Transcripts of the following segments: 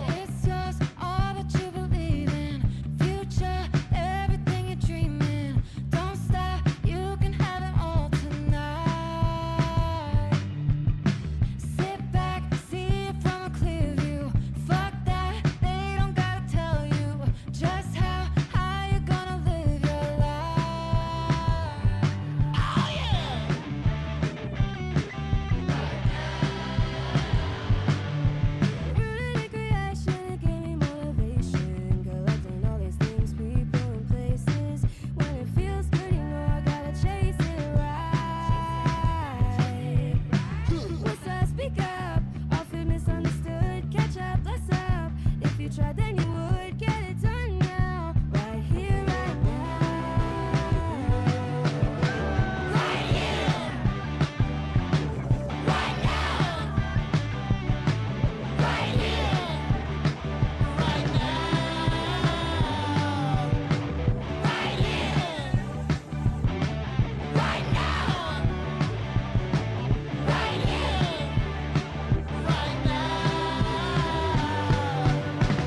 It's just all that you believe in. Future, everything you're dreaming. Don't stop, you can have it all tonight. Sit back, see it from a clear view. Fuck that, they don't gotta tell you just how you're gonna live your life. Oh yeah! Rooted in creation, it gave me motivation. Collecting all these things, people and places. When it feels good, you know I gotta chase it right. What's up? Speak up. Often misunderstood. Catch up, bless up. If you tried, then you would get it done now. Right here, right now. Right here. Right now. Right here. Right now. Right here. Right now. Right here. Right now.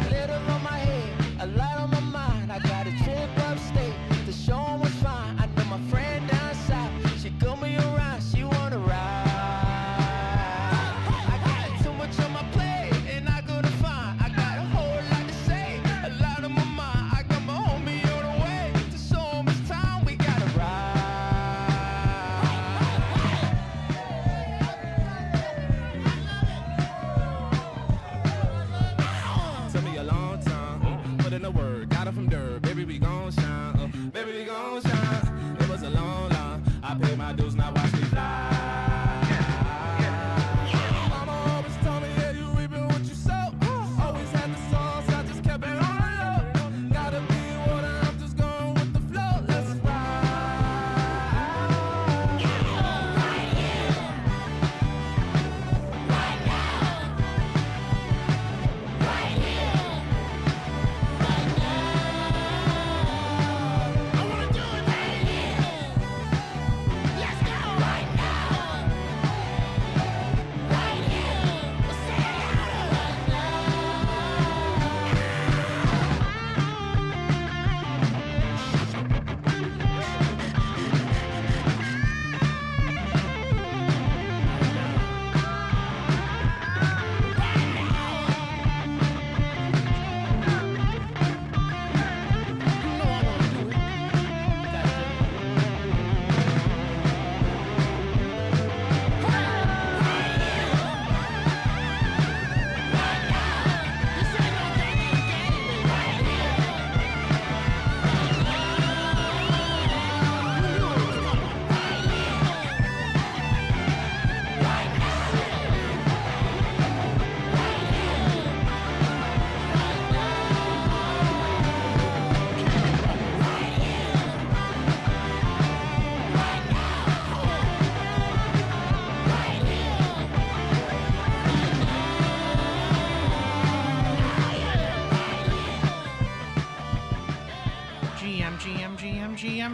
Glitter on my head, a light on my mind. I got a trip upstate to show 'em what's fine. I know my friend down south, she got me around, she wanna ride. I got too much on my plate, and I couldn't find. I got a whole lot to say, a lot on my mind. I got my homie on the way to show 'em it's time we gotta ride. Took me a long time, put in the work, got it from dirt. Baby, we gon' shine, baby, we gon' shine. It was a long line, I paid my dues, now watch me fly. Mama always told me, yeah, you reaping what you sow. Always had the sauce, I just kept it on the low. Gotta be water, I'm just going with the flow. Let's ride. Right here. Right now. Right here. Right now. I wanna do it right here. Let's go. Right now. Right here. Let's say it louder. Right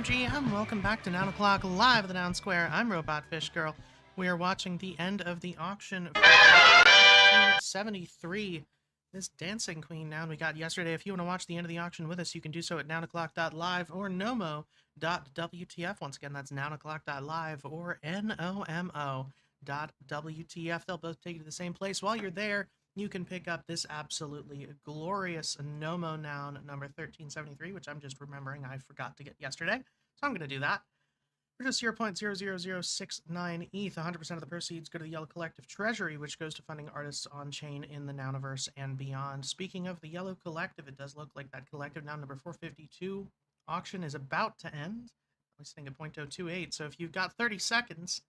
GM. Welcome back to Noun O'Clock, live at the Noun Square. I'm Robot Fish Girl. We are watching the end of the auction for 1973. This Dancing Queen noun we got yesterday. If you want to watch the end of the auction with us, you can do so at nounoclock.live or nomo.wtf. Once again, that's nounoclock.live or nomo.wtf. They'll both take you to the same place. While you're there, you can pick up this absolutely glorious Nomo noun number 1373, which I'm just remembering I forgot to get yesterday. So I'm going to do that. For just 0.00069 ETH, 100% of the proceeds go to the Yellow Collective Treasury, which goes to funding artists on chain in the Nouniverse and beyond. Speaking of the Yellow Collective, it does look like that collective noun number 452 auction is about to end. I'm sitting at 0.028, so if you've got 30 seconds,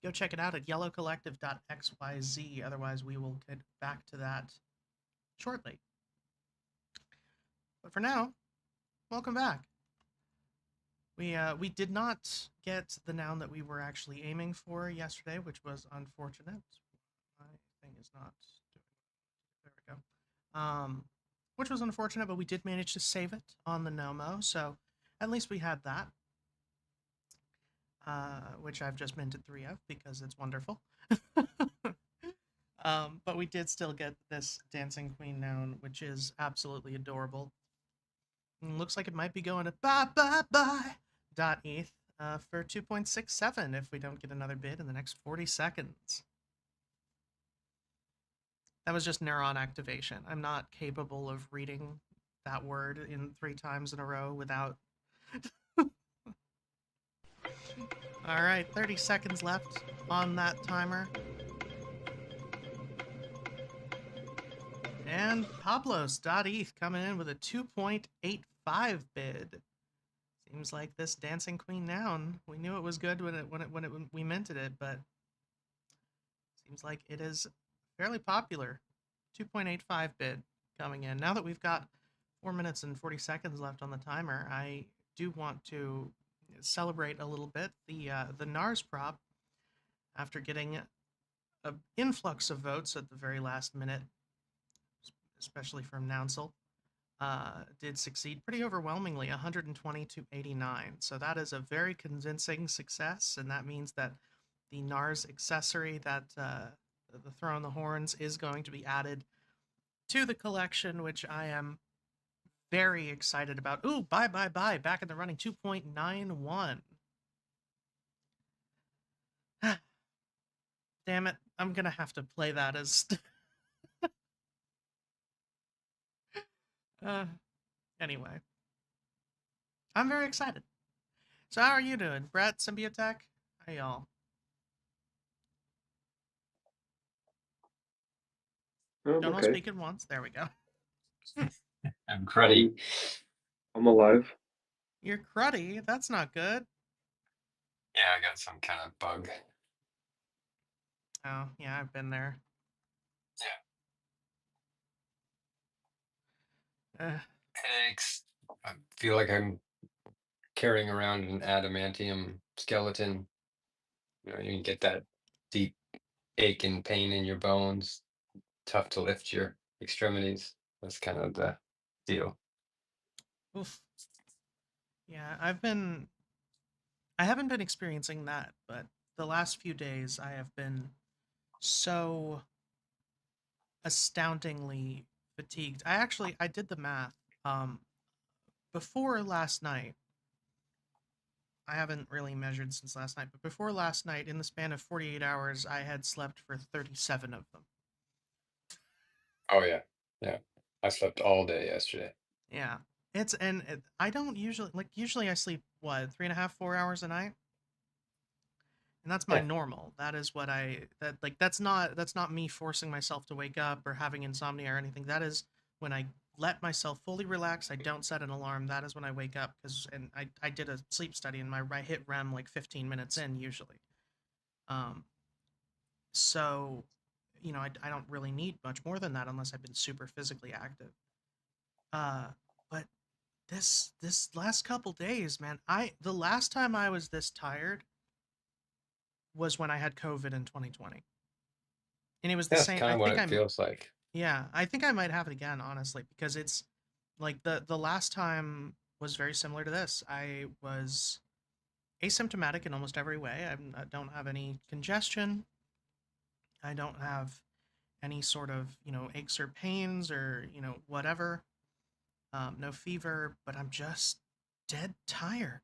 go check it out at yellowcollective.xyz. Otherwise, we will get back to that shortly. But for now, welcome back. We did not get the noun that we were actually aiming for yesterday, which was unfortunate. My thing is not doing it. There we go. which was unfortunate, but we did manage to save it on the Nomo, so at least we had that, which I've just minted 3 of because it's wonderful. But we did still get this Dancing Queen Noun, which is absolutely adorable. And looks like it might be going to bye for 2.67 if we don't get another bid in the next 40 seconds. That was just neuron activation. I'm not capable of reading that word in 3 times in a row without. All right, 30 seconds left on that timer. And Pablos.eth coming in with a 2.85 bid. Seems like this Dancing Queen Noun, we knew it was good when we minted it, but seems like it is fairly popular. 2.85 bid coming in. Now that we've got 4 minutes and 40 seconds left on the timer, I do want to celebrate a little bit the NARS prop after getting an influx of votes at the very last minute, especially from Nounsel. Did succeed pretty overwhelmingly, 120 to 89. So that is a very convincing success, and that means that the NARS accessory that the Throw on the Horns is going to be added to the collection, which I am very excited about. Ooh, bye, back in the running, 2.91. Damn it, I'm gonna have to play that as... Anyway. I'm very excited. So how are you doing? Brett, Symbiotech? How y'all? Don't all Okay. speak at once. There we go. I'm cruddy. I'm alive. You're cruddy. That's not good. Yeah, I got some kind of bug. Oh, yeah, I've been there. Headaches. I feel like I'm carrying around an adamantium skeleton. You know, you can get that deep ache and pain in your bones. Tough to lift your extremities. That's kind of the deal. Oof. Yeah, I haven't been experiencing that, but the last few days I have been so astoundingly fatigued. I did the math. Before last night, I haven't really measured since last night, but before last night, in the span of 48 hours, I had slept for 37 of them. Oh yeah, yeah. I slept all day yesterday. Yeah. I don't usually I sleep, what, 3.5, 4 hours a night? And that's my Yeah. normal. That is what that's not me forcing myself to wake up or having insomnia or anything. That is when I let myself fully relax. I don't set an alarm. That is when I wake up and I did a sleep study and I hit REM like 15 minutes in usually. So, I don't really need much more than that unless I've been super physically active. But this last couple days, man, the last time I was this tired was when I had COVID in 2020. And it was the That's same. kind I of what think it feels like. yeah, I think I might have it again, honestly, because it's like the last time was very similar to this. I was asymptomatic in almost every way. I don't have any congestion. I don't have any sort of, aches or pains or, whatever. No fever, but I'm just dead tired.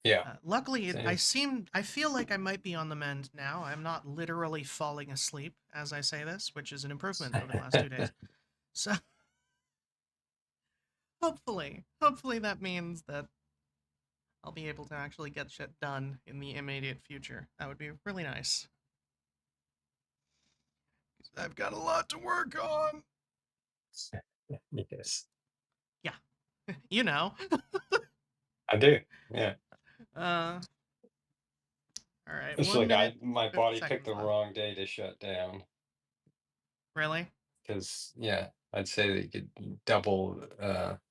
Yeah. Luckily, Same. I feel like I might be on the mend now. I'm not literally falling asleep as I say this, which is an improvement over the last 2 days. So hopefully that means that I'll be able to actually get shit done in the immediate future. That would be really nice. I've got a lot to work on. Yes. Yeah, you know. I do. Yeah. All right, It's 1 like minute, my 50 body picked seconds the left. wrong day to shut down. Really? Because yeah, I'd say that you could double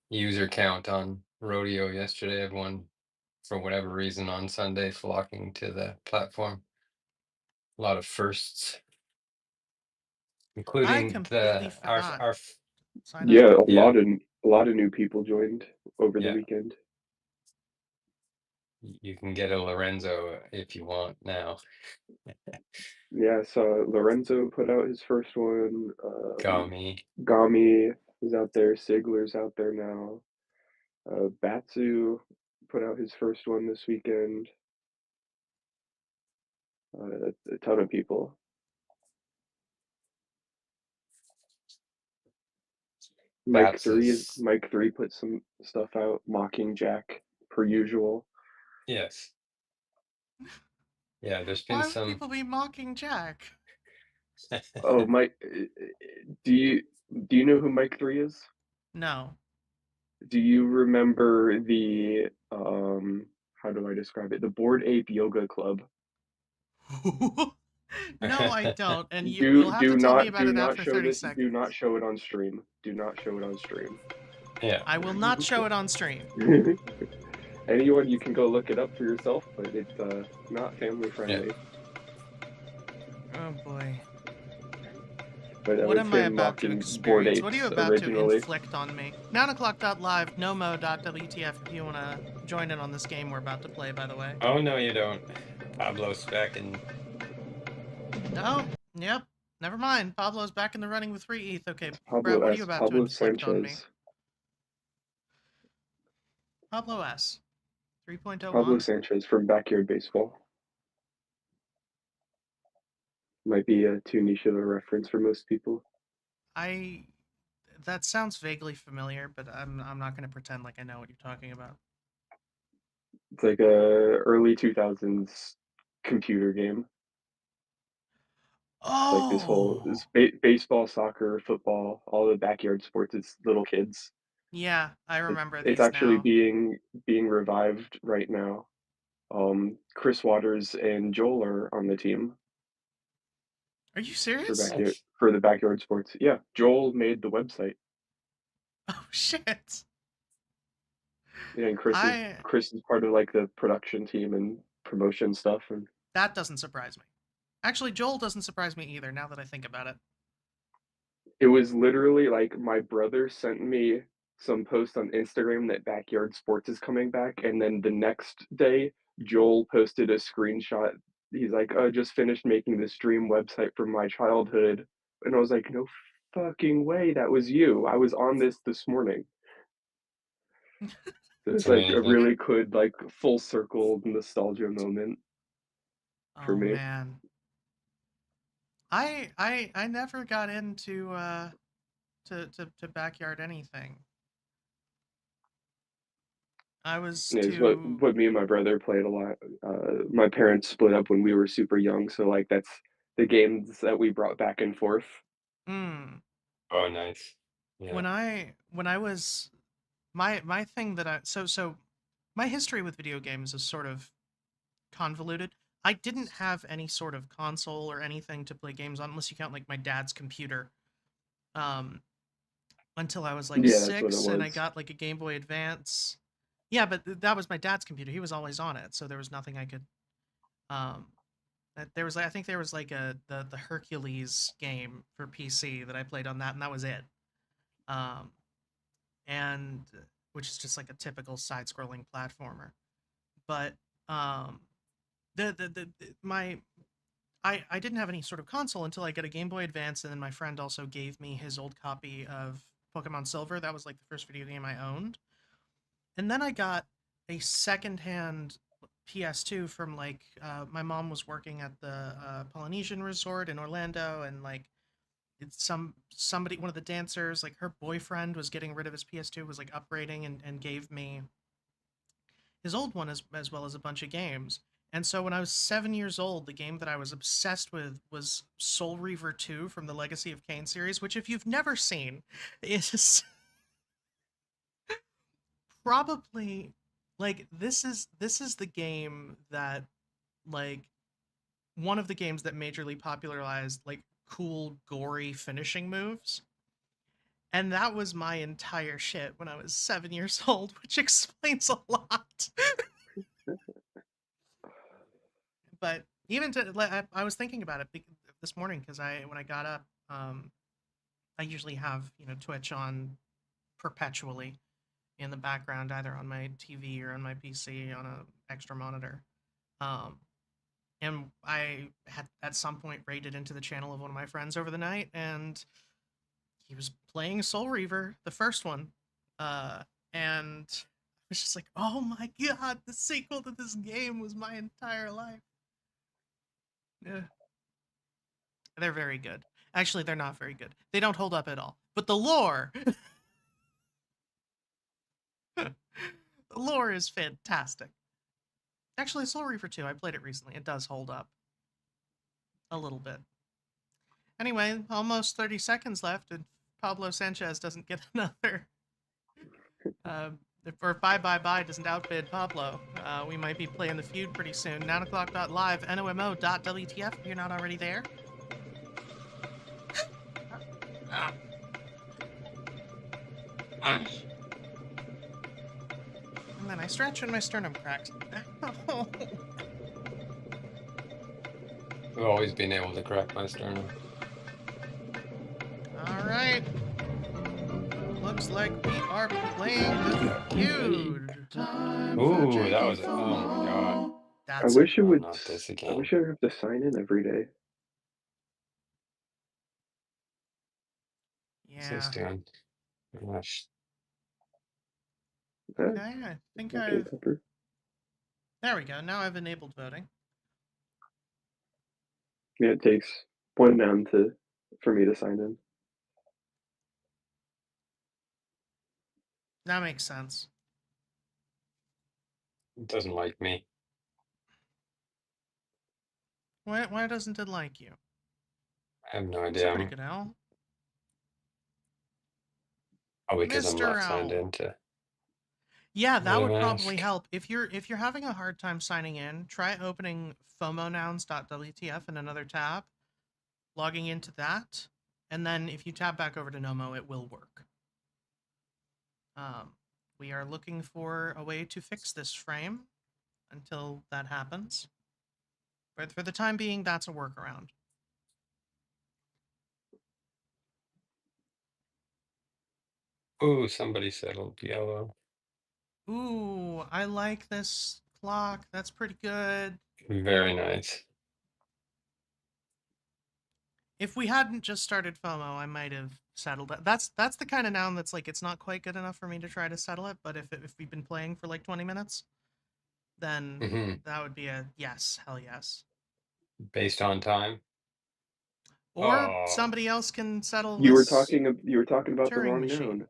user count on rodeo yesterday. Everyone, for whatever reason, on Sunday flocking to the platform. A lot of firsts, I including completely forgot. Sign up. Yeah, Yeah. a lot of new people joined over the Yeah. weekend. You can get a Lorenzo if you want now. Yeah, so Lorenzo put out his first one. Gami. Gami is out there. Sigler's out there now. Batsu put out his first one this weekend. A ton of people. Bats is Mike 3 put some stuff out, mocking Jack per usual. yes. Yeah, there's been Why would some people be mocking Jack? Oh, Mike, do you do you know who Mike 3 is? No. Do you remember the how do I describe it? The Bored Ape Yoga Club. No, I don't. And you'll have to tell me about it after 30 Do seconds. not show it on stream. Do not show it on stream. Yeah. I will not show it on stream. Anyone, you can go look it up for yourself, but it's not family Yeah. friendly. Oh boy. But that What was am I him about to mocking Bored experience? What are you Apes about to originally. inflict on me? 9o'clock.live, nomo.wtf if you want to join in on this game we're about to play, by the way. Oh no, you don't. Pablo's back in. Oh, yep. Never mind. Pablo's back in the running with free ETH. Okay, Pablo Brett, what are you S. about to Pablo inflict on me? Sanchez. Pablo S. Pablo 3.01? Sanchez from Backyard Baseball. Might be too niche of a reference for most people. That sounds vaguely familiar, but I'm not going to pretend like I know what you're talking about. It's like a early 2000s computer game. Like this whole Oh, baseball, soccer, football, all the backyard sports. It's little kids. yeah, I remember It's these actually now. being revived right now. Chris Waters and Joel are on the team Are you for serious? backyard for the backyard sports. Yeah, Joel made the website. Oh shit. Yeah, and I Chris is part of like the production team and promotion stuff. And That doesn't surprise me. Actually, Joel doesn't surprise me either now that I think about it. it was literally like my brother sent me some post on Instagram that backyard sports is coming back, and then the next day Joel posted a screenshot. He's like, "Oh, just finished making this dream website from my childhood," and I was like, "No fucking way, that was you! I was on this morning." So It's it's like a amazing. really good like full circle nostalgia moment for Oh me. man. I never got into to backyard anything. I was Is too what me and my brother played a lot. My parents split up when we were super young, so like that's the games that we brought back and forth. mm, Oh, nice. Yeah. when I was my thing that I so my history with video games is sort of convoluted. I didn't have any sort of console or anything to play games on unless you count like my dad's computer. Um until I was like Yeah, that's what it 6 and I was. got like a Game Boy Advance. Yeah, but that was my dad's computer. He was always on it, so there was nothing I could um there was I think there was like the Hercules game for PC that I played on that and that was it. Um and which is just like a typical side-scrolling platformer. But um my I didn't have any sort of console until I got a Game Boy Advance, and then my friend also gave me his old copy of Pokemon Silver. That was like the first video game I owned. And then I got a secondhand PS2 from like my mom was working at the Polynesian Resort in Orlando, and like it's somebody one of the dancers like her boyfriend was getting rid of his PS2, was like upgrading and gave me his old one as well as a bunch of games. And so when I was 7 years old, the game that I was obsessed with was Soul Reaver 2 from the Legacy of Kain series, which if you've never seen, is probably like this is the game that like one of the games that majorly popularized like cool gory finishing moves. And that was my entire shit when I was 7 years old, which explains a lot. But even to I was thinking about it this morning because I when I got up I usually have, Twitch on perpetually in the background, either on my TV or on my PC on a extra monitor. Um, and I had at some point raided into the channel of one of my friends over the night, and he was playing Soul Reaver, the first one. And I was just like, oh my god, the sequel to this game was my entire life. Yeah. They're very good. Actually, they're not very good. They don't hold up at all. But the lore, the lore is fantastic. Actually, Soul Reaver 2, I played it recently. It does hold up a little bit. Anyway, almost 30 seconds left, and Pablo Sanchez doesn't get another. Or bye doesn't outbid Pablo. We might be playing the feud pretty soon. 9o'clock.live, NOMO.WTF if you're not already there. And then I stretch and my sternum cracks. I've always been able to crack my sternum. All right. Looks like we are playing the feud. Ooh, that was oh my god. That's I it. wish it would. Not this I again. wish I would have to sign in every day. What's Yeah. this doing? Gosh. Okay, I think Okay, I've... Pepper. There we go. Now I've enabled voting. Yeah, it takes one noun for me to sign in. That makes sense. It doesn't like me. Why doesn't it like you? I have no It's a idea. pretty good owl. Oh, because I'm Mr. not signed Owl. into. Yeah, that would Mask. probably help. If you're having a hard time signing in, try opening FOMOnouns.wtf in another tab, logging into that, and then if you tab back over to Nomo, it will work. We are looking for a way to fix this frame until that happens. But for the time being, that's a workaround. Ooh, somebody settled yellow. Ooh, I like this clock. That's pretty good. Very nice. If we hadn't just started FOMO, I might have settled it. That's the kind of noun that's like, it's not quite good enough for me to try to settle it, but if we've been playing for like 20 minutes, then that would be a yes, hell yes. Based on time. Or Oh. somebody else can settle You were this talking about the Turing wrong machine. noun.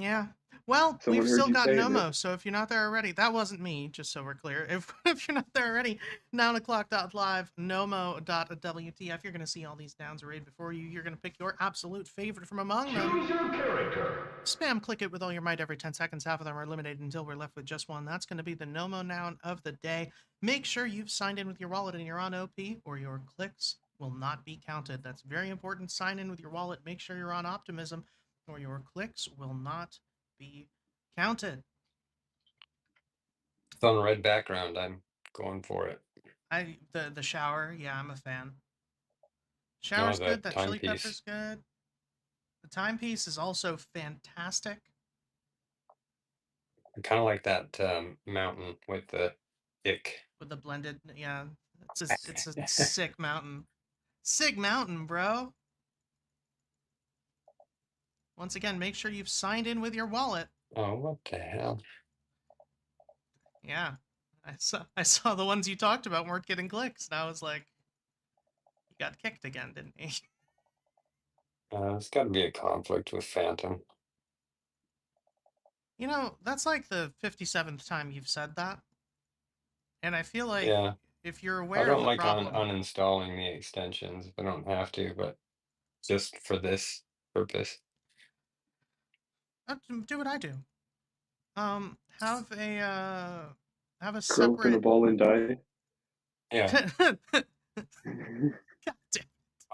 Yeah. Well, Someone we've heard still you got saying Nomo, it. so if you're not there already, that wasn't me, just so we're clear. If you're not there already, 9o'clock.live, Nomo.WTF, you're going to see all these nouns arrayed before you. You're going to pick your absolute favorite from among them. Choose your character. Spam click it with all your might every 10 seconds. Half of them are eliminated until we're left with just one. That's going to be the Nomo noun of the day. Make sure you've signed in with your wallet and you're on OP, or your clicks will not be counted. That's very important. Sign in with your wallet. Make sure you're on Optimism, or your clicks will not be counted. It's on red background. I'm going for it. The shower, yeah, I'm a fan. Shower's the good. That chili timepiece. pepper's good. The timepiece is also fantastic. I kind of like that mountain with the ick. With the blended, yeah, it's a sick mountain. Sick mountain, bro. Once again, make sure you've signed in with your wallet. Oh, what the hell? Yeah, I saw the ones you talked about weren't getting clicks, and I was like, he got kicked again, didn't he? It's got to be a conflict with Phantom. You know, that's like the 57th time you've said that, and I feel like Yeah. if you're I aware of don't the like problem, uninstalling the extensions. I don't have to, but just for this purpose. do what I do. Have a Curl up in a separate. ball and die. Yeah.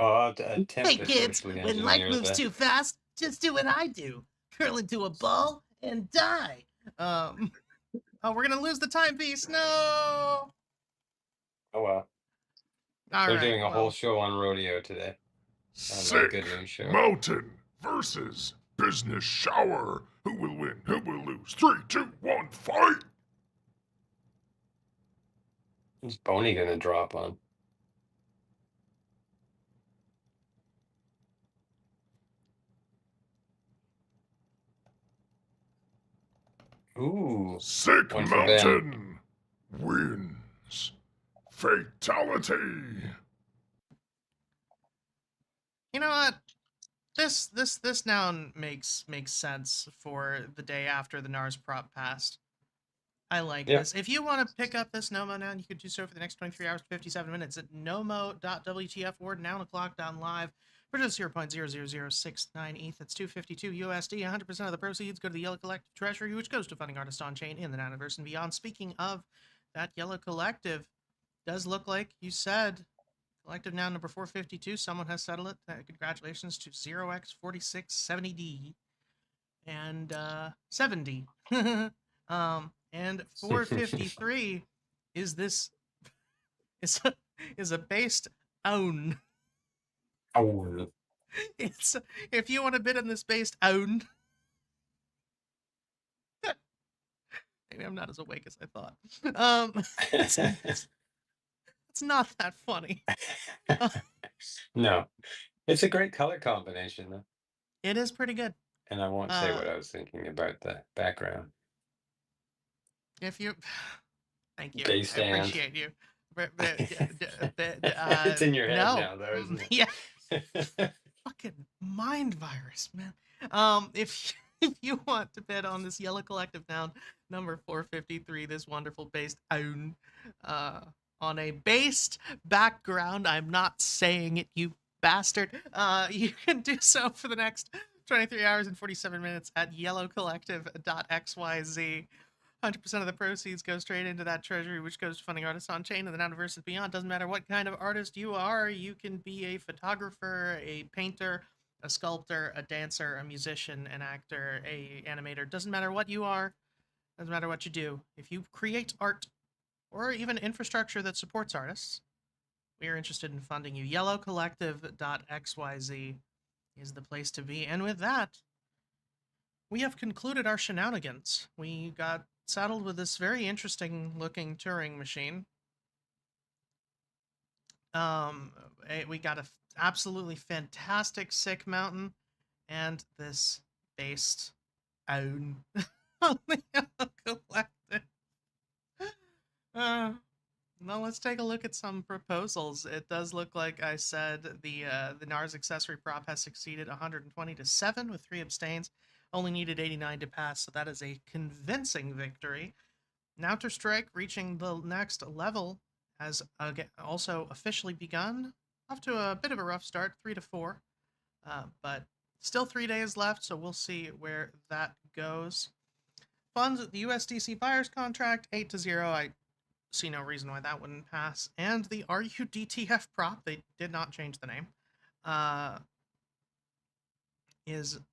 God damn. Attempt Hey to kids, socially when life engineer moves the- too fast, just do what I do. Curl into a ball and die. Oh, we're gonna lose the timepiece. No. Oh well. All They're right, doing a whole well, show on rodeo today. Another good Sick news show. Mountain versus Business Shower. Who will win? Who will lose? 3, 2, 1, fight! Who's Boney gonna drop on? Ooh, Sick one for Ben. Mountain wins. Fatality. You know what? This noun makes sense for the day after the NARS prop passed. I like Yeah. this. If you want to pick up this Nomo noun, you could do so for the next 23 hours, 57 minutes at nomo.wtf or nounoclock.live for just 0.00069 ETH. That's 252 USD. 100% of the proceeds go to the Yellow Collective Treasury, which goes to funding artists on chain in the Nouniverse and beyond. Speaking of that Yellow Collective, does look like you said collective noun number 452. Someone has settled it. Congratulations to 0x4670D and 70. And 453 is this is a based own. Oh, It's if you want to bid on this based own. Maybe I'm not as awake as I thought. It's not that funny. no, it's a great color combination, though. It is pretty good. And I won't say what I was thinking about the background. If you, thank you, Based I and. appreciate you. It's in your head no. now, though, isn't it? Yeah. Fucking mind virus, man. If you want to bid on this Yellow Collective noun number 453, this wonderful based own, on a based background, I'm not saying it, you bastard. You can do so for the next 23 hours and 47 minutes at yellowcollective.xyz. 100% of the proceeds go straight into that treasury, which goes to funding artists on chain and the Nouniverse and beyond. Doesn't matter what kind of artist you are. You can be a photographer, a painter, a sculptor, a dancer, a musician, an actor, a animator. Doesn't matter what you are. Doesn't matter what you do. If you create art or even infrastructure that supports artists, we are interested in funding you. Yellowcollective.xyz is the place to be. And with that, we have concluded our shenanigans. We got saddled with this very interesting looking Turing machine. We got a absolutely fantastic sick mountain and this based own on the Yellow Collective. Well, let's take a look at some proposals. It does look like I said the NARS accessory prop has succeeded 120 to 7 with 3 abstains. Only needed 89 to pass, so that is a convincing victory. Counter-Strike reaching the next level has also officially begun. Off to a bit of a rough start, 3 to 4, but still 3 days left, so we'll see where that goes. Funds the USDC buyer's contract 8 to 0. I see no reason why that wouldn't pass. And the RUDTF prop, they did not change the name,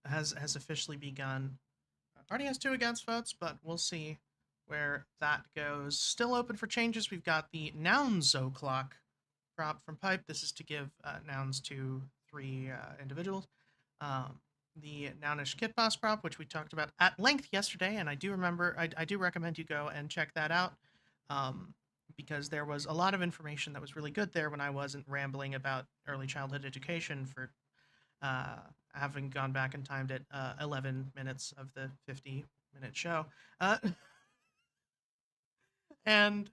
has officially begun. Already has 2 against votes, but we'll see where that goes. Still open for changes. We've got the Noun O'Clock prop from Pipe. This is to give nouns to 3 individuals. The Nounish Kit Boss prop, which we talked about at length yesterday, and I do recommend you go and check that out, because there was a lot of information that was really good there when I wasn't rambling about early childhood education for having gone back and timed it 11 minutes of the 50-minute show. And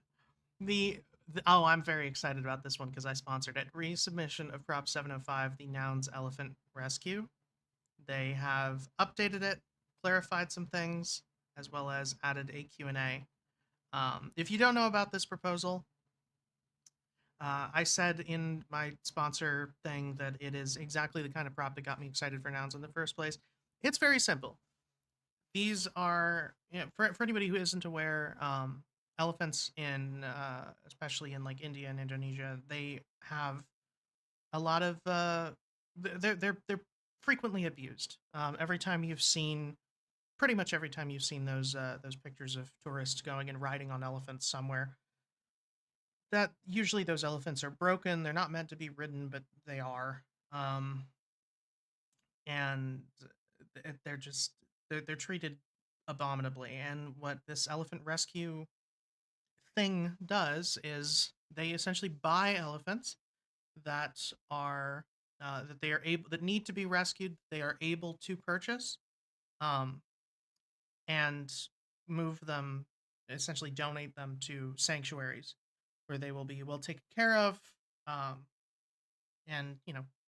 I'm very excited about this one because I sponsored it. Resubmission of Prop 705, the Nouns Elephant Rescue. They have updated it, clarified some things, as well as added a Q&A. If you don't know about this proposal, I said in my sponsor thing that it is exactly the kind of prop that got me excited for nouns in the first place. It's very simple. These are, for anybody who isn't aware, elephants in, especially in like India and Indonesia, they have a lot of, they're frequently abused. Pretty much every time you've seen those pictures of tourists going and riding on elephants somewhere, that usually those elephants are broken. They're not meant to be ridden, but they are. um, and they're just they're treated abominably. And what this elephant rescue thing does is they essentially buy elephants that are that they are able that need to be rescued. They are able to purchase, um, and move them, essentially donate them to sanctuaries where they will be well taken care of, um, and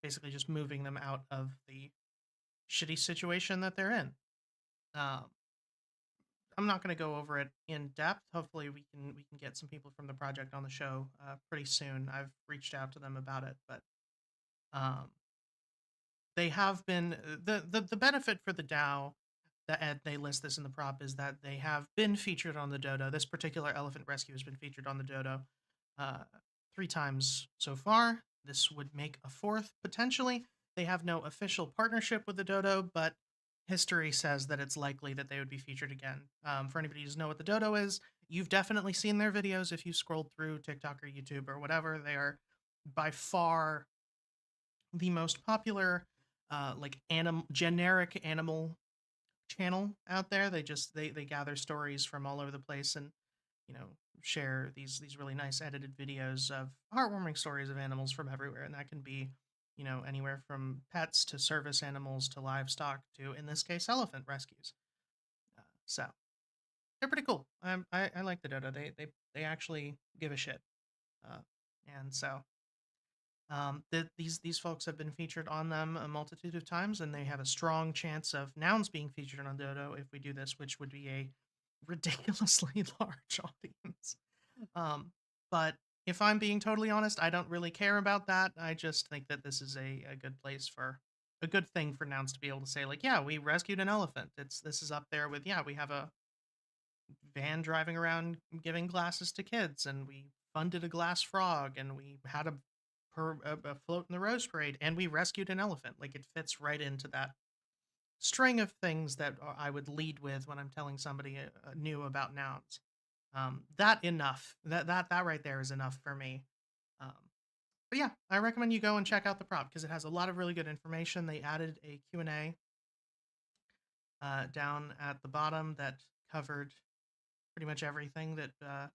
basically just moving them out of the shitty situation that they're in. Um, I'm not going to go over it in depth. Hopefully, we can get some people from the project on the show pretty soon. I've reached out to them about it, but um, they have been the benefit for the DAO that they list this in the prop is that they have been featured on the dodo. This particular elephant rescue has been featured on the dodo uh, 3 times so far. This would make a fourth potentially. They have no official partnership with the dodo, but history says that it's likely that they would be featured again. For anybody who doesn't know what the dodo is, you've definitely seen their videos if you scrolled through TikTok or YouTube or whatever. They are by far the most popular like generic animal channel out there. They gather stories from all over the place and you know share these really nice edited videos of heartwarming stories of animals from everywhere, and that can be anywhere from pets to service animals to livestock to, in this case, elephant rescues. So they're pretty cool. I like the dodo. They actually give a shit, uh, and so these folks have been featured on them a multitude of times, and they have a strong chance of nouns being featured on Dodo if we do this, which would be a ridiculously large audience. But if I'm being totally honest, I don't really care about that. I just think that this is a good place for a good thing for nouns to be able to say, like, yeah, we rescued an elephant. This is up there with, yeah, we have a van driving around giving glasses to kids, and we funded a glass frog, and we had a float in the rose parade, and we rescued an elephant. Like, it fits right into that string of things that I would lead with when I'm telling somebody new about nouns. That right there is enough for me. Um, but yeah, I recommend you go and check out the prop because it has a lot of really good information. They added a Q&A down at the bottom that covered pretty much everything that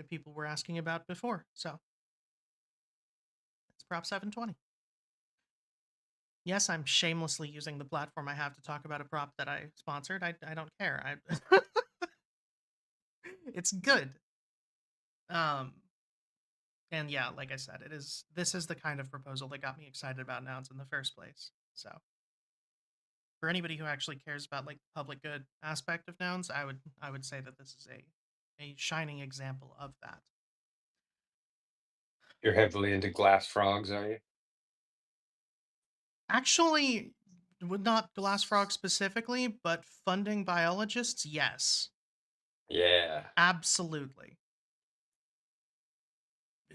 people were asking about before. So it's Prop 720. Yes, I'm shamelessly using the platform I have to talk about a prop that I sponsored. I don't care. It's good. Um, and yeah, like I said, this is the kind of proposal that got me excited about nouns in the first place. So for anybody who actually cares about like the public good aspect of nouns, I would say that this is a shining example of that. You're heavily into glass frogs, are you? Actually, would not glass frog specifically, but funding biologists, yes. Yeah. Absolutely.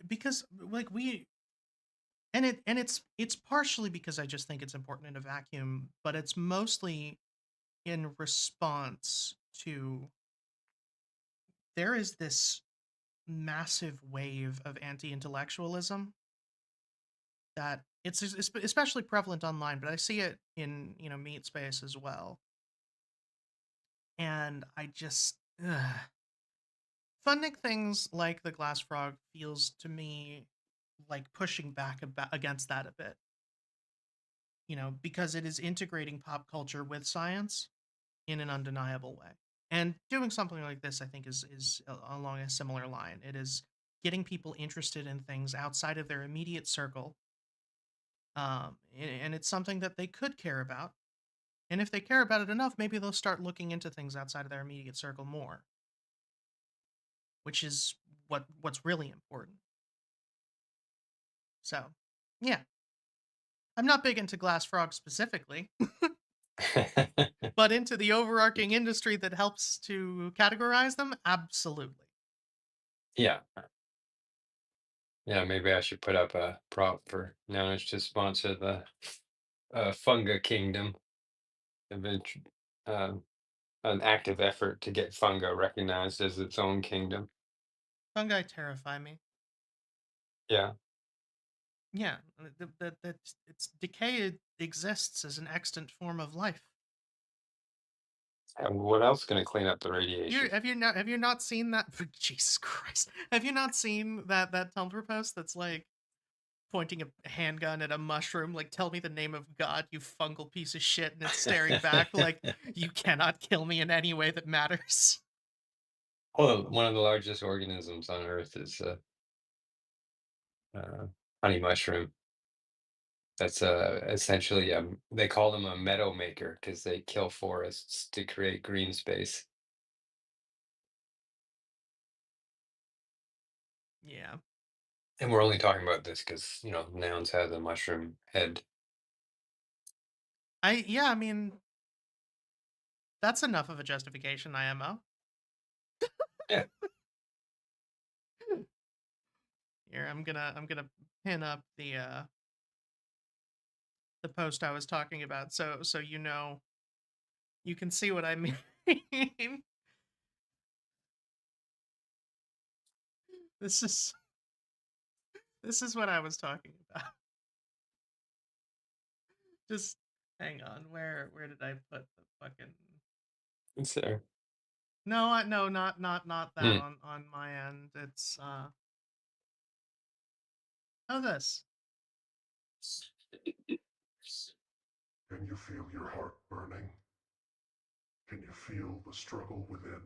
Because like we it's partially because I just think it's important in a vacuum, but it's mostly in response to there is this massive wave of anti-intellectualism that it's especially prevalent online, but I see it in meat space as well. And I just funding things like the glass frog feels to me like pushing back against that a bit, because it is integrating pop culture with science in an undeniable way. And doing something like this, I think, is along a similar line. It is getting people interested in things outside of their immediate circle, and it's something that they could care about. And if they care about it enough, maybe they'll start looking into things outside of their immediate circle more, which is what's really important. So, yeah, I'm not big into glass frogs specifically, but into the overarching industry that helps to categorize them, absolutely. Yeah. Yeah, maybe I should put up a prop for Nounish to sponsor the Funga Kingdom. They've been um, an active effort to get Funga recognized as its own kingdom. Fungi terrify me. Yeah. Yeah, that it's decay exists as an extant form of life. And what else going to clean up the You radiation? have you not seen that? Jesus Christ! Have you not seen that Tumblr post that's like pointing a handgun at a mushroom, like, tell me the name of God, you fungal piece of shit, and it's staring back like, you cannot kill me in any way that matters. Well, one of the largest organisms on Earth is honey mushroom. That's essentially they call them a meadow maker because they kill forests to create green space. Yeah. And we're only talking about this because nouns have the mushroom head. I mean, that's enough of a justification, IMO. Yeah. Here, I'm gonna pin up the post I was talking about so you know you can see what I mean. This is this is what I was talking about. Just hang on. Where did I put the fucking It's there. No, no, not that Hmm. on my end. It's oh this. Can you feel your heart burning? Can you feel the struggle within?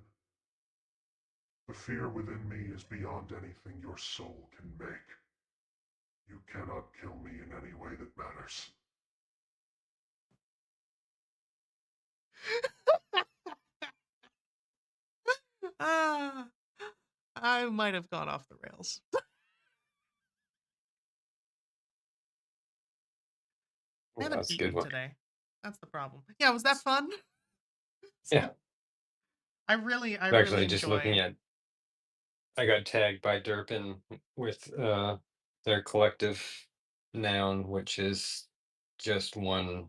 The fear within me is beyond anything your soul can make. You cannot kill me in any way that matters. Ah, I might have gone off the rails. I Well, haven't that's a good eaten one. today. That's the problem. Yeah, was that fun? Yeah. I really Actually, just looking enjoy. at, I got tagged by Durpin with their collective noun, which is just one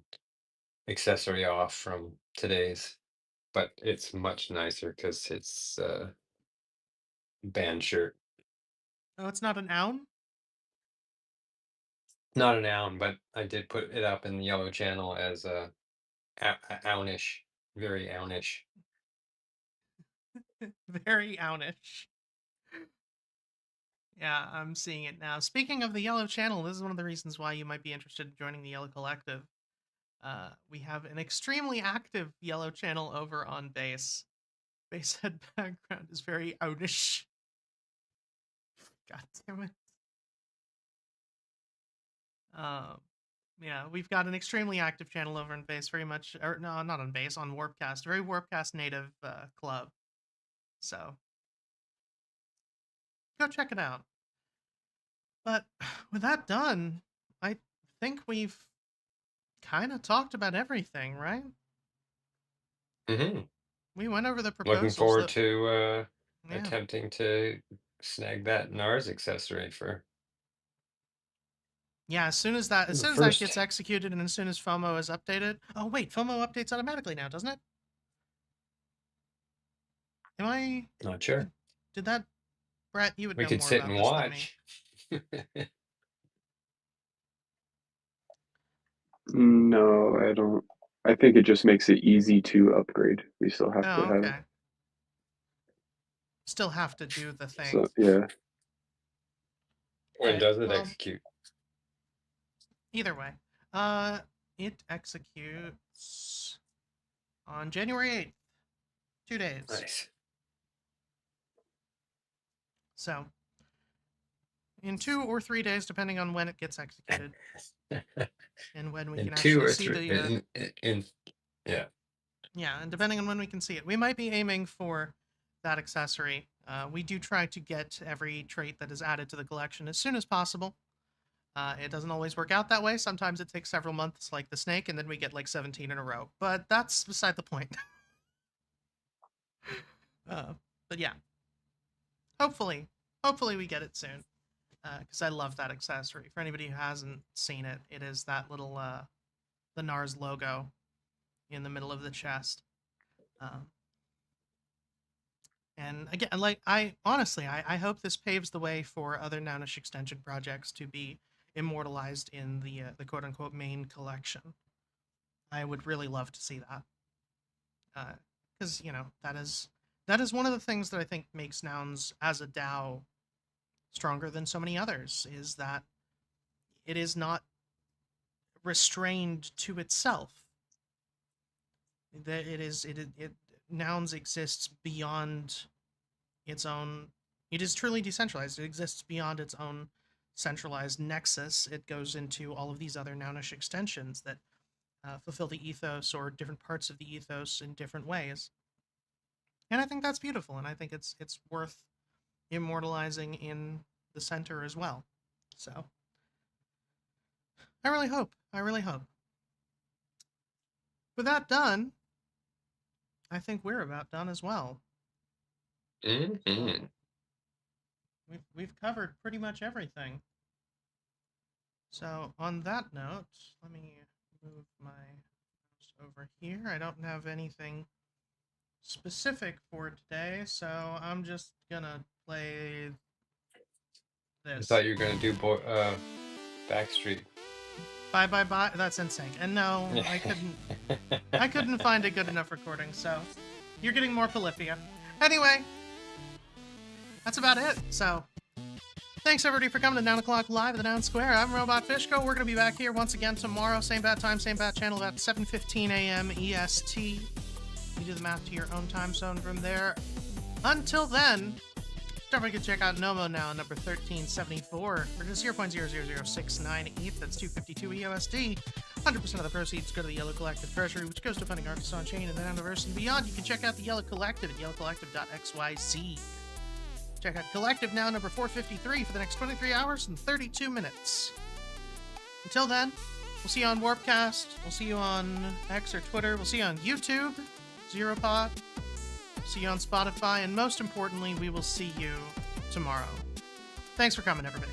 accessory off from today's, but it's much nicer because it's band shirt. Oh, it's not an noun? Not a noun, but I did put it up in the yellow channel as a ownish, very ownish. Very ownish. Yeah, I'm seeing it now. Speaking of the Yellow Channel, this is one of the reasons why you might be interested in joining the Yellow Collective. We have an extremely active Yellow Channel over on base. Basehead background is very ownish. God damn it. Um, yeah, we've got an extremely active channel over on base, very much, or no, not on base, on Warpcast, very Warpcast native club. So go check it out. But with that done, I think we've kind of talked about everything, right? Hmm. We went over the Looking proposals forward that, to yeah. attempting to snag that NARS accessory for Yeah, as the soon as that gets first. executed and as soon as FOMO is updated. Oh wait, FOMO updates automatically now, doesn't it? Am I Not sure. did that Brett, you would We know could more sit about and this than me. watch. No, I don't. I think it just makes it easy to upgrade. We still have to Oh, have. okay. Still have to do the thing. So yeah, All When right. does it Well, execute? either way. It executes on January 8th. 2 days. Nice. So, in 2 or 3 days depending on when it gets executed and when we In can two actually or see three, the yeah. yeah, and depending on when we can see it. We might be aiming for that accessory. We do try to get every trait that is added to the collection as soon as possible. It doesn't always work out that way. Sometimes it takes several months, like the snake, and then we get like 17 in a row. But that's beside the point. But yeah, hopefully, hopefully we get it soon. Because I love that accessory. For anybody who hasn't seen it, it is that little the NARS logo in the middle of the chest. Um, And again, like I honestly, I hope this paves the way for other Nounish extension projects to be immortalized in the quote unquote main collection. I would really love to see that, because that is one of the things that I think makes Nouns as a DAO stronger than so many others, is that it is not restrained to itself. That Nouns exists beyond its own. It is truly decentralized. It exists beyond its own centralized nexus. It goes into all of these other Nounish extensions that fulfill the ethos or different parts of the ethos in different ways. And I think that's beautiful, and I think it's worth immortalizing in the center as well. So I really hope. With that done, I think we're about done as well. Mhm. We've covered pretty much everything. So on that note, let me move my mouse over here. I don't have anything specific for today, so I'm just gonna play I this. thought you were gonna do Backstreet. Bye bye bye. That's insane. And no, I couldn't find a good enough recording, so you're getting more Polyphia. Anyway, that's about it. So thanks everybody for coming to Noun O'Clock Live at the Noun Square. I'm Robot Fishko. We're gonna be back here once again tomorrow, same bat time, same bat channel, about 7:15 a.m. EST. You do the math to your own time zone from there. Until then, don't forget to check out Nomo now, number 1374, for just 0.00069 ETH. That's 252 EOSD. 100% of the proceeds go to the Yellow Collective Treasury, which goes to funding artists on chain and the Nouniverse and beyond. You can check out the Yellow Collective at yellowcollective.xyz. Check out Collective now, number 453, for the next 23 hours and 32 minutes. Until then, we'll see you on Warpcast. We'll see you on X or Twitter. We'll see you on YouTube, Zeropod. See you on Spotify, and most importantly, we will see you tomorrow. Thanks for coming, everybody.